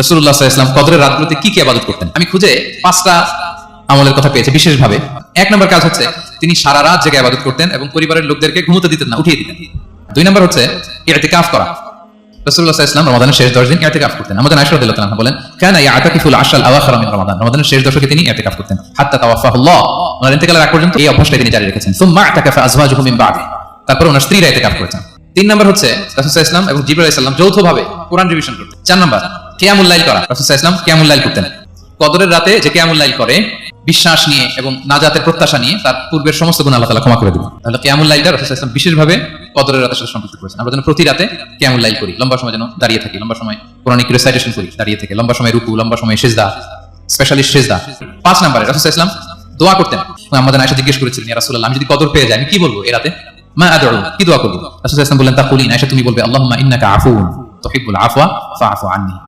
রাসূলুল্লাহ সাল্লাল্লাহু আলাইহি ওয়াসাল্লাম কদরের রাতগুলোতে কি কি ইবাদত করতেন? আমি খুঁজে 5টা আমলের কথা পেয়েছি বিশেষভাবে। এক নম্বর কাজ হচ্ছে তিনি সারা রাত জেগে ইবাদত করতেন এবং পরিবারের লোকদেরকে ঘুমোতে দিতেন না, উঠিয়ে দিতেন। 2 নম্বর হচ্ছে ইতিকাফ করা। রাসূলুল্লাহ সাল্লাল্লাহু আলাইহি ওয়াসাল্লাম রমাদানের শেষ 10 দিন ইতিকাফ করতেন। আমাদের আয়েশা রাদিয়াল্লাহু আনহা বলেন, কানা ইয়াতাকিফুল আশরাল আওয়াখির মিন রমাদান। রমাদানের শেষ দশকে তিনি ইতিকাফ করতেন হাত্তা তাওয়াফাহুল্লাহ। ওনার ইন্তেকালের আগ পর্যন্ত এই অভ্যাসটা তিনি জারি রেখেছেন। সুম্মা ইতাকাফা আজওয়াজুহু মিন বাদি। তারপর ওনার স্ত্রীরা ইতিকাফ করেছেন। 3 নম্বর হচ্ছে রাসূল সাল্লাল্লাহু আলাইহি ওয়াসাল্লাম এবং জিবরাইল আলাইহিস সালাম যৌথভাবে কোরআন রিভিশন করতেন। 4 নম্বর কিয়ামুল লাইল করা। রাসূল সাল্লাল্লাহু আলাইহি ওয়াসাল্লাম কিয়ামুল লাইল করতেন। কদরের রাতে যে কিয়ামুল লাইল করে বিশ্বাস নিয়ে এবং নাজাতের প্রত্যাশা নিয়ে তার পূর্বের সমস্ত গুনাহ আল্লাহ তাআলা ক্ষমা করে দিবেন। তাহলে কিয়ামুল লাইলটা রাসূল সাল্লাল্লাহু আলাইহি ওয়াসাল্লাম বিশেষভাবে কদরের রাতের সাথে সম্পৃক্ত করেছেন। আমরা যেন প্রতি রাতে কিয়ামুল লাইল করি, লম্বা সময় যেন দাঁড়িয়ে থাকি, লম্বা সময় কোরআনিক রিসাইটেশন করি দাঁড়িয়ে থেকে, লম্বা সময় রুকু, লম্বা সময় সিজদা, স্পেশালি সিজদা। 5 নম্বরে রাসূল সাল্লাল্লাহু আলাইহি ওয়াসাল্লাম দোয়া করতেন। আমাদের আয়েশা জিজ্ঞেস করেছিলেন, ইয়া রাসূলুল্লাহ, আমি যদি কদর পেয়ে যাই আমি কি বলবো এই রাতে? মা আদউ, কি দোয়া করব? রাসূল সাল্লাল্লাহু আলাইহি ওয়াসাল্লাম বললেন, তাকুলিন আয়েশা, তুমি বলবে আল্লাহুম্মা ইন্নাকা আফুউন তুহিব্বুল আফওয়া ফাআফু আন্নি।